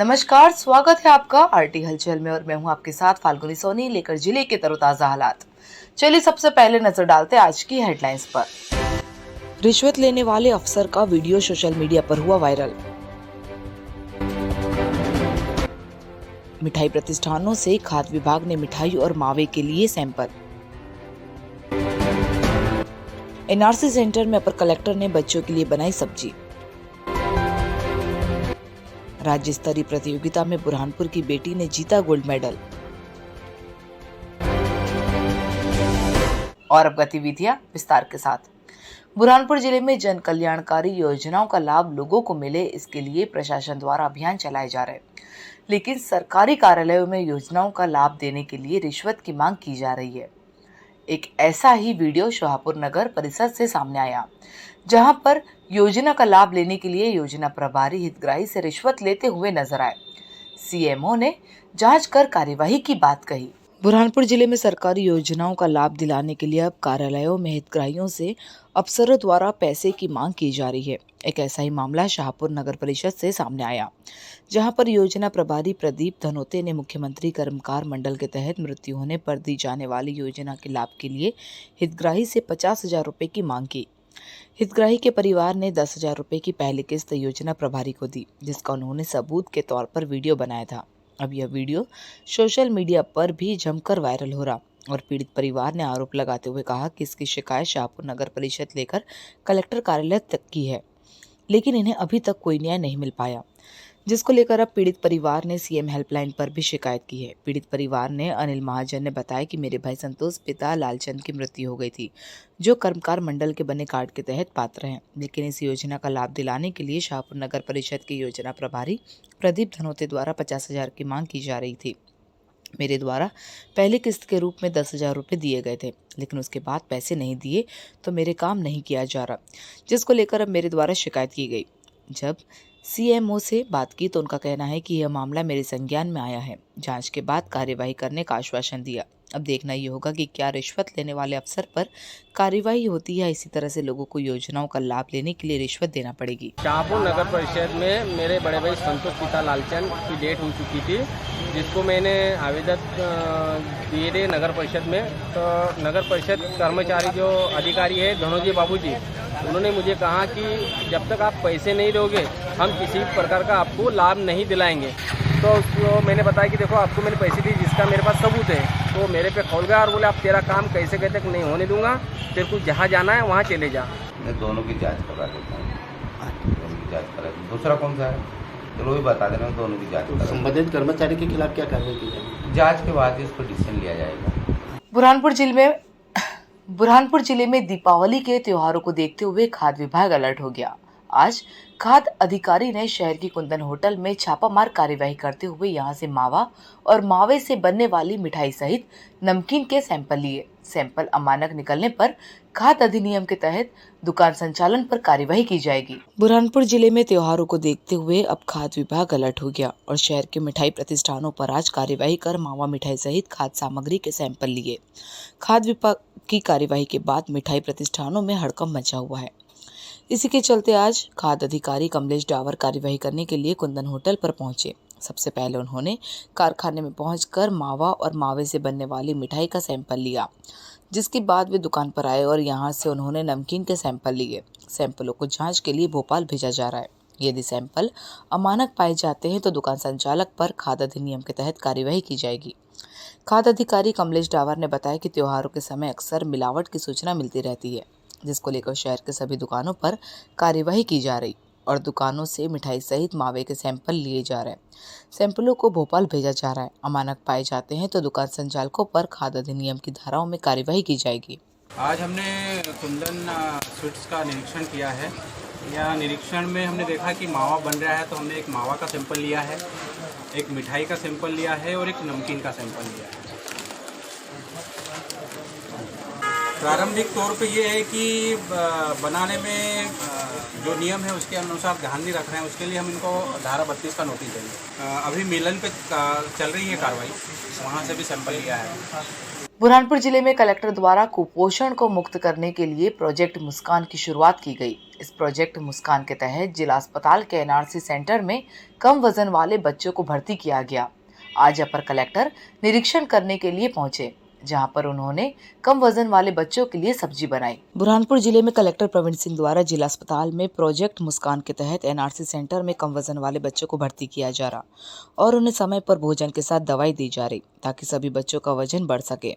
नमस्कार, स्वागत है आपका आरटी हलचल में और मैं हूं आपके साथ फाल्गुनी सोनी लेकर जिले के तरोताजा हालात। चलिए सबसे पहले नजर डालते हैं आज की हेडलाइंस पर। रिश्वत लेने वाले अफसर का वीडियो सोशल मीडिया पर हुआ वायरल। मिठाई प्रतिष्ठानों से खाद्य विभाग ने मिठाई और मावे के लिए सैंपल। एनआरसी सेंटर में अपर कलेक्टर ने बच्चों के लिए बनाई सब्जी। राज्य स्तरीय प्रतियोगिता में बुरहानपुर की बेटी ने जीता गोल्ड मेडल। और अब गतिविधियां विस्तार के साथ। बुरहानपुर जिले में जन कल्याणकारी योजनाओं का लाभ लोगों को मिले, इसके लिए प्रशासन द्वारा अभियान चलाए जा रहे हैं, लेकिन सरकारी कार्यालयों में योजनाओं का लाभ देने के लिए रिश्वत की मांग की जा रही है। एक ऐसा ही वीडियो शाहपुर नगर परिषद से सामने आया, जहां पर योजना का लाभ लेने के लिए योजना प्रभारी हितग्राही से रिश्वत लेते हुए नजर आए। सीएमओ ने जांच कर कार्यवाही की बात कही। बुरहानपुर जिले में सरकारी योजनाओं का लाभ दिलाने के लिए अब कार्यालयों में हितग्राहियों से अफसरों द्वारा पैसे की मांग की जा रही है। एक ऐसा ही मामला शाहपुर नगर परिषद से सामने आया, जहां पर योजना प्रभारी प्रदीप धनोते ने मुख्यमंत्री कर्मकार मंडल के तहत मृत्यु होने पर दी जाने वाली योजना के लाभ के लिए हितग्राही से 50,000 रुपए की मांग की। हितग्राही के परिवार ने 10,000 रुपए की पहली किस्त योजना प्रभारी को दी, जिसका उन्होंने सबूत के तौर पर वीडियो बनाया था। अब यह वीडियो सोशल मीडिया पर भी जमकर वायरल हो रहा और पीड़ित परिवार ने आरोप लगाते हुए कहा कि इसकी शिकायत शाहपुर नगर परिषद लेकर कलेक्टर कार्यालय तक की है, लेकिन इन्हें अभी तक कोई न्याय नहीं मिल पाया, जिसको लेकर अब पीड़ित परिवार ने सीएम हेल्पलाइन पर भी शिकायत की है। पीड़ित परिवार ने अनिल महाजन ने बताया कि मेरे भाई संतोष पिता लालचंद की मृत्यु हो गई थी, जो कर्मकार मंडल के बने कार्ड के तहत पात्र हैं, लेकिन इस योजना का लाभ दिलाने के लिए शाहपुर नगर परिषद के योजना प्रभारी प्रदीप धनोते द्वारा 50,000 की मांग की जा रही थी। मेरे द्वारा पहली किस्त के रूप में 10,000 रुपये दिए गए थे, लेकिन उसके बाद पैसे नहीं दिए तो मेरे काम नहीं किया जा रहा, जिसको लेकर अब मेरे द्वारा शिकायत की गई। जब सीएमओ से बात की तो उनका कहना है कि यह मामला मेरे संज्ञान में आया है, जांच के बाद कार्यवाही करने का आश्वासन दिया। अब देखना ये होगा कि क्या रिश्वत लेने वाले अफसर पर कार्यवाही होती है, इसी तरह से लोगों को योजनाओं का लाभ लेने के लिए रिश्वत देना पड़ेगी। शाहपुर नगर परिषद में मेरे बड़े भाई संतोष पिता लालचंद की डेट हो चुकी थी, जिसको मैंने आवेदन दिए थे नगर परिषद में। तो नगर परिषद कर्मचारी जो अधिकारी है धनोजी बाबूजी, उन्होंने मुझे कहा कि जब तक आप पैसे नहीं दोगे हम किसी प्रकार का आपको लाभ नहीं दिलाएंगे। तो उसको मैंने बताया कि देखो आपको मैंने पैसे दिए जिसका मेरे पास सबूत है। तो मेरे पे खोल गया और बोले आप तेरा काम कैसे कहते नहीं होने दूंगा, तेरे को जहाँ जाना है वहाँ चले जा। मैं दोनों की जांच करा देता हूँ, दोनों की जांच करा। दूसरा कौन सा है चलो भी बता दे रहा हूँ, दोनों की जांच। तो संबंधित कर्मचारी के खिलाफ क्या कार्रवाई की जाएगी? जांच के बाद इस पर डिसीजन लिया जाएगा। बुरहानपुर जिले में दीपावली के त्योहारों को देखते हुए खाद्य विभाग अलर्ट हो गया। आज खाद्य अधिकारी ने शहर की कुंदन होटल में छापामार कार्यवाही करते हुए यहां से मावा और मावे से बनने वाली मिठाई सहित नमकीन के सैंपल लिए। सैंपल अमानक निकलने पर खाद्य अधिनियम के तहत दुकान संचालन पर कार्यवाही की जाएगी। बुरहानपुर जिले में त्योहारों को देखते हुए अब खाद्य विभाग अलर्ट हो गया और शहर के मिठाई प्रतिष्ठानों पर आज कार्यवाही कर मावा मिठाई सहित खाद्य सामग्री के सैंपल लिए। खाद्य विभाग की कार्यवाही के बाद मिठाई प्रतिष्ठानों में हड़कंप मचा हुआ है। इसी के चलते आज खाद्य अधिकारी कमलेश डावर कार्यवाही करने के लिए कुंदन होटल पर पहुंचे। सबसे पहले उन्होंने कारखाने में पहुंचकर मावा और मावे से बनने वाली मिठाई का सैंपल लिया, जिसके बाद वे दुकान पर आए और यहां से उन्होंने नमकीन के सैंपल लिए। सैंपलों को जांच के लिए भोपाल भेजा जा रहा है। यदि सैंपल अमानक पाए जाते हैं तो दुकान संचालक पर खाद्य अधिनियम के तहत कार्यवाही की जाएगी। खाद्य अधिकारी कमलेश डावर ने बताया कि त्योहारों के समय अक्सर मिलावट की सूचना मिलती रहती है, जिसको लेकर शहर के सभी दुकानों पर कार्यवाही की जा रही और दुकानों से मिठाई सहित मावे के सैंपल लिए जा रहे हैं। सैंपलों को भोपाल भेजा जा रहा है। अमानक पाए जाते हैं तो दुकान संचालकों पर खाद्य अधिनियम की धाराओं में कार्यवाही की जाएगी। आज हमने कुंदन स्वीट्स का निरीक्षण किया है। यह निरीक्षण में हमने देखा कि मावा बन रहा है, तो हमने एक मावा का सैंपल लिया है, एक मिठाई का सैंपल लिया है और एक नमकीन का सैंपल लिया है। प्रारंभिक तौर पे ये है कि बनाने में जो नियम है उसके अनुसार ध्यान नहीं रख रहे हैं, उसके लिए हम इनको धारा 32 का नोटिस देंगे। अभी मिलन पे चल रही है कार्रवाई, वहाँ से भी सैंपल लिया है। बुरहानपुर जिले में कलेक्टर द्वारा कुपोषण को मुक्त करने के लिए प्रोजेक्ट मुस्कान की शुरुआत की गई। इस प्रोजेक्ट मुस्कान के तहत जिला अस्पताल के एनआरसी सेंटर में कम वजन वाले बच्चों को भर्ती किया गया। आज अपर कलेक्टर निरीक्षण करने के लिए पहुंचे, जहां पर उन्होंने कम वजन वाले बच्चों के लिए सब्जी बनाई। बुरहानपुर जिले में कलेक्टर प्रवीण सिंह द्वारा जिला अस्पताल में प्रोजेक्ट मुस्कान के तहत एनआरसी सेंटर में कम वजन वाले बच्चों को भर्ती किया जा रहा और उन्हें समय पर भोजन के साथ दवाई दी जा रही ताकि सभी बच्चों का वजन बढ़ सके,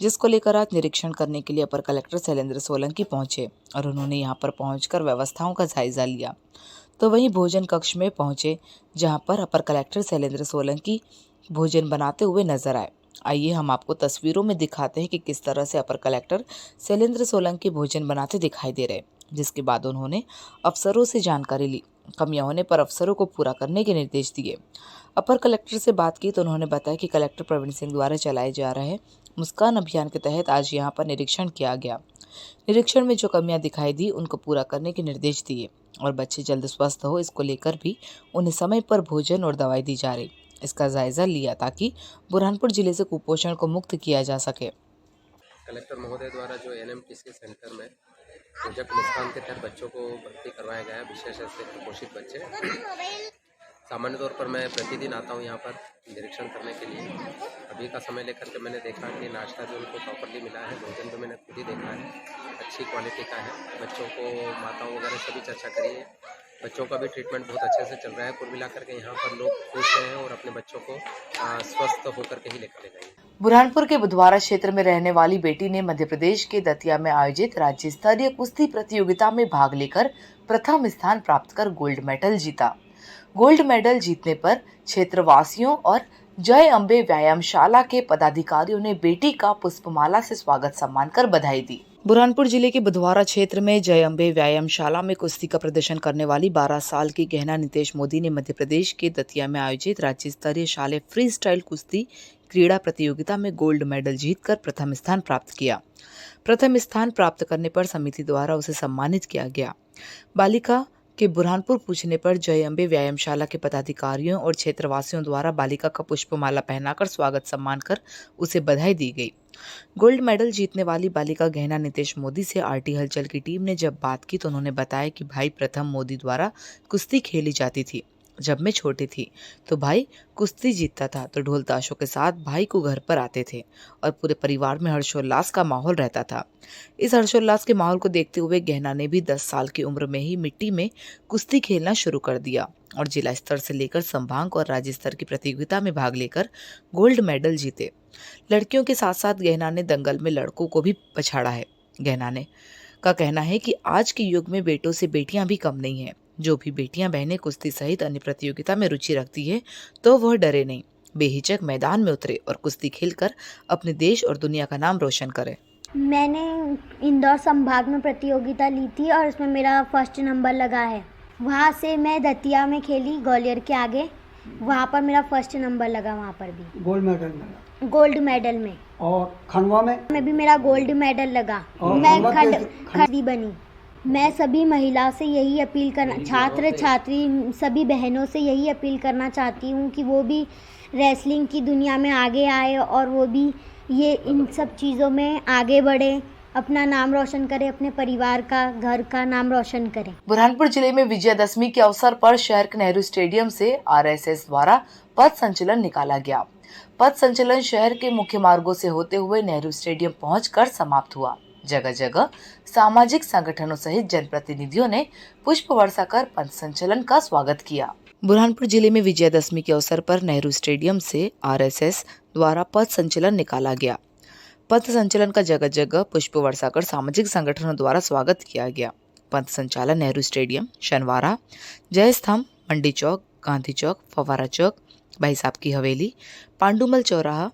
जिसको लेकर आज निरीक्षण करने के लिए अपर कलेक्टर शैलेंद्र सोलंकी पहुंचे और उन्होंने यहां पर पहुंचकर व्यवस्थाओं का जायजा लिया। तो वहीं भोजन कक्ष में पहुंचे, जहां पर अपर कलेक्टर शैलेंद्र सोलंकी भोजन बनाते हुए नजर आए। आइए हम आपको तस्वीरों में दिखाते हैं कि किस तरह से अपर कलेक्टर शैलेंद्र सोलंकी भोजन बनाते दिखाई दे रहे, जिसके बाद उन्होंने अफसरों से जानकारी ली। कमियां होने पर अफसरों को पूरा करने के निर्देश दिए। अपर कलेक्टर से बात की तो उन्होंने बताया कि कलेक्टर प्रवीण सिंह द्वारा चलाए जा रहे मुस्कान अभियान के तहत आज यहां पर निरीक्षण किया गया। निरीक्षण में जो कमियां दिखाई दी उनको पूरा करने के निर्देश दिए और बच्चे जल्द स्वस्थ हो, इसको लेकर भी उन्हें समय पर भोजन और दवाई दी जा रही। इसका जायजा लिया ताकि बुरहानपुर जिले से कुपोषण को मुक्त किया जा सके। कलेक्टर महोदय द्वारा जो एनएमटीसी सेंटर में प्रोजेक्ट मुस्कान के तहत बच्चों को भर्ती करवाया गया है, विशेष रूप से कुपोषित बच्चे। सामान्य तौर पर मैं प्रतिदिन आता हूँ यहाँ पर निरीक्षण करने के लिए। अभी का समय लेकर के मैंने देखा कि नाश्ता जो उनको प्रॉपरली मिला है, भोजन तो मैंने खुद ही देखा है, अच्छी क्वालिटी का है। बच्चों को माताओं वगैरह से भी चर्चा करी है, बच्चों का भी ट्रीटमेंट बहुत अच्छे से चल रहा है। कुल मिलाकर के यहाँ पर लोग खुश हैं और अपने बच्चों को स्वस्थ होकर के ही लेकर जाएंगे। बुरहानपुर के बुधवारा क्षेत्र में रहने वाली बेटी ने मध्य प्रदेश के दतिया में आयोजित राज्य स्तरीय कुश्ती प्रतियोगिता में भाग लेकर प्रथम स्थान प्राप्त कर गोल्ड मेडल जीता। गोल्ड मेडल जीतने पर क्षेत्रवासियों और जय अम्बे व्यायामशाला के पदाधिकारियों ने बेटी का पुष्पमाला से स्वागत सम्मान कर बधाई दी। बुरहानपुर जिले के बुधवारा क्षेत्र में जय अम्बे व्यायामशाला में कुश्ती का प्रदर्शन करने वाली 12 साल की गहना नितेश मोदी ने मध्य प्रदेश के दतिया में आयोजित राज्य स्तरीय शालेय फ्री स्टाइल कुश्ती क्रीड़ा प्रतियोगिता में गोल्ड मेडल जीतकर प्रथम स्थान प्राप्त किया। प्रथम स्थान प्राप्त करने पर समिति द्वारा उसे सम्मानित किया गया। बालिका के बुरहानपुर पूछने पर जय अम्बे व्यायामशाला के पदाधिकारियों और क्षेत्रवासियों द्वारा बालिका का पुष्पमाला पहनाकर स्वागत सम्मान कर उसे बधाई दी गई। गोल्ड मेडल जीतने वाली बालिका गहना नितेश मोदी से आरटी हलचल की टीम ने जब बात की तो उन्होंने बताया कि भाई प्रथम मोदी द्वारा कुश्ती खेली जाती थी। जब मैं छोटी थी तो भाई कुश्ती जीतता था तो ढोल ताशों के साथ भाई को घर पर आते थे और पूरे परिवार में हर्षोल्लास का माहौल रहता था। इस हर्षोल्लास के माहौल को देखते हुए गहना ने भी 10 साल की उम्र में ही मिट्टी में कुश्ती खेलना शुरू कर दिया और जिला स्तर से लेकर संभाग और राज्य स्तर की प्रतियोगिता में भाग लेकर गोल्ड मेडल जीते। लड़कियों के साथ साथ गहना ने दंगल में लड़कों को भी पछाड़ा है। गहना ने का कहना है कि आज के युग में बेटों से बेटियां भी कम नहीं हैं। जो भी बेटियां बहनें कुश्ती सहित अन्य प्रतियोगिता में रुचि रखती है तो वह डरे नहीं, बेहिचक मैदान में उतरे और कुश्ती खेलकर अपने देश और दुनिया का नाम रोशन करे। मैंने इंदौर संभाग में प्रतियोगिता ली थी और उसमें मेरा फर्स्ट नंबर लगा है। वहाँ से मैं दतिया में खेली ग्वालियर के आगे, वहाँ पर मेरा फर्स्ट नंबर लगा। वहाँ पर भी गोल्ड मेडल में और खंडवा में भी मेरा गोल्ड मेडल लगा। मैं खंडी बनी। मैं सभी महिलाओं से यही अपील करना, छात्र छात्री सभी बहनों से यही अपील करना चाहती हूँ कि वो भी रेसलिंग की दुनिया में आगे आए और वो भी ये इन सब चीज़ों में आगे बढ़े, अपना नाम रोशन करे, अपने परिवार का, घर का नाम रोशन करे। बुरहानपुर जिले में विजयादशमी के अवसर पर शहर के नेहरू स्टेडियम से आरएसएस द्वारा पथ संचलन निकाला गया। पथ संचलन शहर के मुख्य मार्गों से होते हुए नेहरू स्टेडियम पहुंचकर समाप्त हुआ। जगह जगह सामाजिक संगठनों सहित जनप्रतिनिधियों ने पुष्प वर्षा कर पथ संचलन का स्वागत किया। बुरहानपुर जिले में विजयादशमी के अवसर पर नेहरू स्टेडियम से आरएसएस द्वारा पथ संचलन निकाला गया। पथ संचलन का जगह जगह पुष्प वर्षा कर सामाजिक संगठनों द्वारा स्वागत किया गया। पथ संचालन नेहरू स्टेडियम, शनवारा, जय स्तंभ, मंडी चौक, गांधी चौक, फवारा चौक, भाई साहब की हवेली, पांडुमल चौराहा,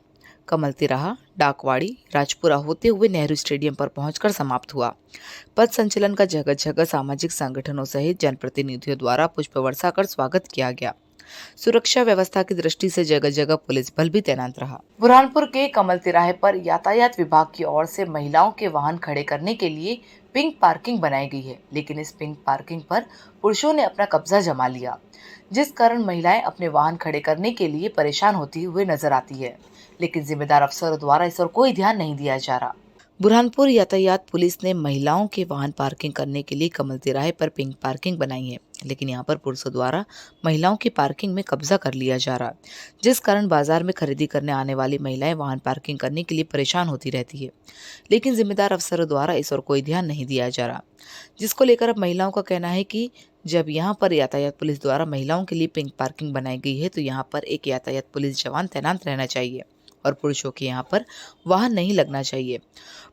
कमल तिराहा, डाकवाड़ी, राजपुरा होते हुए नेहरू स्टेडियम पर पहुंचकर समाप्त हुआ। पथ संचलन का जगह जगह सामाजिक संगठनों सहित जनप्रतिनिधियों द्वारा पुष्प वर्षा कर स्वागत किया गया। सुरक्षा व्यवस्था की दृष्टि से जगह जगह पुलिस बल भी तैनात रहा। बुरहानपुर के कमल तिराहे पर यातायात विभाग की ओर से महिलाओं के वाहन खड़े करने के लिए पिंक पार्किंग बनाई गई है, लेकिन इस पिंक पार्किंग पर पुरुषों ने अपना कब्जा जमा लिया, जिस कारण महिलाएं अपने वाहन खड़े करने के लिए परेशान होती हुए नजर आती है, लेकिन जिम्मेदार अफसरों द्वारा इस ओर कोई ध्यान नहीं दिया जा रहा। बुरहानपुर यातायात पुलिस ने महिलाओं के वाहन पार्किंग करने के लिए कमल तिराहे पर पिंक पार्किंग बनाई है, लेकिन यहाँ पर पुरुषों द्वारा महिलाओं की पार्किंग में कब्जा कर लिया जा रहा, जिस कारण बाजार में खरीदी करने आने वाली महिलाएं वाहन पार्किंग करने के लिए परेशान होती रहती है, लेकिन जिम्मेदार अफसरों द्वारा इस ओर कोई ध्यान नहीं दिया जा रहा, जिसको लेकर अब महिलाओं का कहना है कि जब यहाँ पर यातायात पुलिस द्वारा महिलाओं के लिए पिंक पार्किंग बनाई गई है तो यहाँ पर एक यातायात पुलिस जवान तैनात रहना चाहिए और पुरुषों के यहाँ पर वाहन नहीं लगना चाहिए।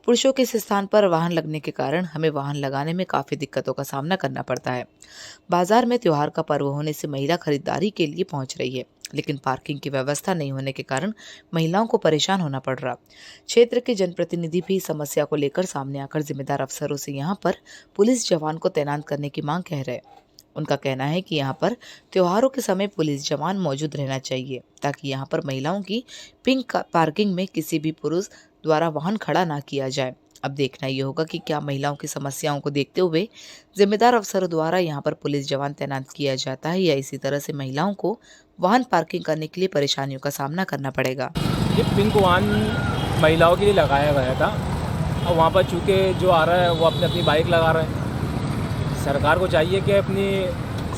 पुरुषों के इस स्थान पर वाहन लगने के कारण हमें वाहन लगाने में काफ़ी दिक्कतों का सामना करना पड़ता है। बाजार में त्योहार का पर्व होने से महिला खरीदारी के लिए पहुंच रही है, लेकिन पार्किंग की व्यवस्था नहीं होने के कारण महिलाओं को परेशान होना पड़ रहा। क्षेत्र के जनप्रतिनिधि भी समस्या को लेकर सामने आकर जिम्मेदार अफसरों से यहाँ पर पुलिस जवान को तैनात करने की मांग कह रहे। उनका कहना है कि यहाँ पर त्योहारों के समय पुलिस जवान मौजूद रहना चाहिए ताकि यहाँ पर महिलाओं की पिंक पार्किंग में किसी भी पुरुष द्वारा वाहन खड़ा ना किया जाए। अब देखना ये होगा कि क्या महिलाओं की समस्याओं को देखते हुए जिम्मेदार अफसरों द्वारा यहाँ पर पुलिस जवान तैनात किया जाता है या इसी तरह से महिलाओं को वाहन पार्किंग करने के लिए परेशानियों का सामना करना पड़ेगा। ये पिंक वाहन महिलाओं के लिए लगाया गया था और वहाँ पर चूँकि जो आ रहा है वो अपनी अपनी बाइक लगा रहा है। सरकार को चाहिए कि अपनी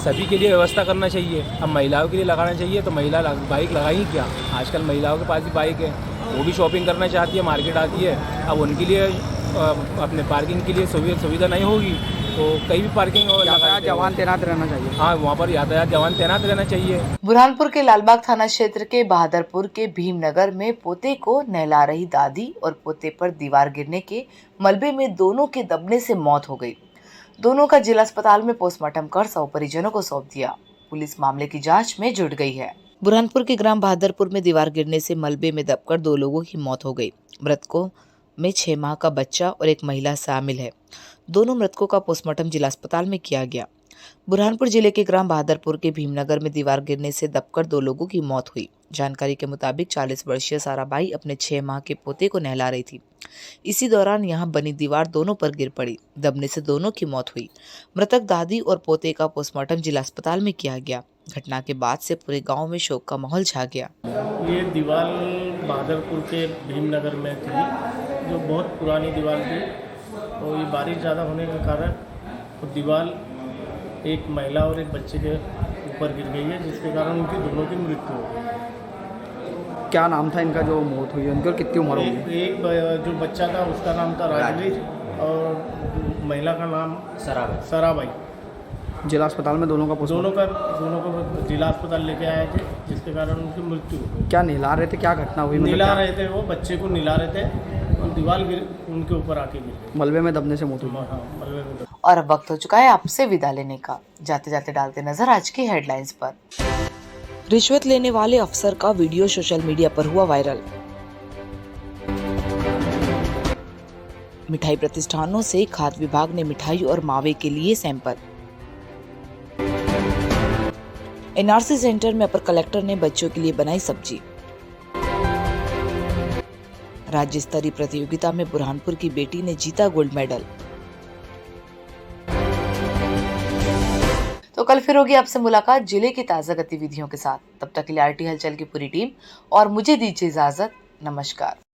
सभी के लिए व्यवस्था करना चाहिए। अब महिलाओं के लिए लगाना चाहिए तो महिला बाइक लगाएंगी क्या? आजकल महिलाओं के पास भी बाइक है, वो भी शॉपिंग करना चाहती है, मार्केट आती है। अब उनके लिए अपने पार्किंग के लिए सुविधा नहीं होगी तो कहीं भी पार्किंग यातायात जवान तैनात रहना चाहिए। हाँ, वहाँ पर यातायात जवान तैनात रहना चाहिए। बुरहानपुर के लालबाग थाना क्षेत्र के बहादुरपुर के भीमनगर में पोते को नहला रही दादी और पोते पर दीवार गिरने के मलबे में दोनों के दबने से मौत हो गई। दोनों का जिला अस्पताल में पोस्टमार्टम कर शव परिजनों को सौंप दिया। पुलिस मामले की जांच में जुट गई है। बुरहानपुर के ग्राम बहादुरपुर में दीवार गिरने से मलबे में दबकर 2 लोगों की मौत हो गई। मृतकों में 6 माह का बच्चा और एक महिला शामिल है। दोनों मृतकों का पोस्टमार्टम जिला अस्पताल में किया गया। बुरहानपुर जिले के ग्राम बहादुरपुर के भीमनगर में दीवार गिरने से दबकर 2 लोगों की मौत हुई। जानकारी के मुताबिक 40 वर्षीय साराबाई अपने 6 माह के पोते को नहला रही थी। इसी दौरान यहां बनी दीवार दोनों पर गिर पड़ी। दबने से दोनों की मौत हुई। मृतक दादी और पोते का पोस्टमार्टम जिला अस्पताल में किया गया। घटना के बाद से पूरे गांव में शोक का माहौल छा गया। ये दीवार बहादुरपुर के भीमनगर में थी, जो बहुत पुरानी दीवार थी और ये बारिश ज़्यादा होने के कारण वो दीवार एक महिला और एक बच्चे के ऊपर गिर गई है, जिसके कारण उनकी दोनों की मृत्यु हो गई। क्या नाम था इनका जो मौत हुई है? उनकी और कितनी उम्र होगी? एक जो बच्चा था उसका नाम था राजवीर और महिला का नाम सराबाई। जिला अस्पताल में दोनों को जिला अस्पताल लेके आए थे, जिसके कारण उनकी मृत्यु हो गई। क्या नहला रहे थे? क्या घटना हुई? नहला रहे थे, वो बच्चे को नहला रहे थे और दीवार उनके ऊपर आके गिर। मलबे में दबने से मौत हुई। हाँ, मलबे में। और अब वक्त हो चुका है आपसे विदा लेने का। जाते जाते डालते नजर आज की हेडलाइंस पर। रिश्वत लेने वाले अफसर का वीडियो सोशल मीडिया पर हुआ वायरल। मिठाई प्रतिष्ठानों से खाद्य विभाग ने मिठाई और मावे के लिए सैंपल। एनआरसी सेंटर में अपर कलेक्टर ने बच्चों के लिए बनाई सब्जी। राज्य स्तरीय प्रतियोगिता में बुरहानपुर की बेटी ने जीता गोल्ड मेडल। तो कल फिर होगी आपसे मुलाकात जिले की ताजा गतिविधियों के साथ। तब तक के लिए आरटी हलचल की पूरी टीम और मुझे दीजिए इजाजत। नमस्कार।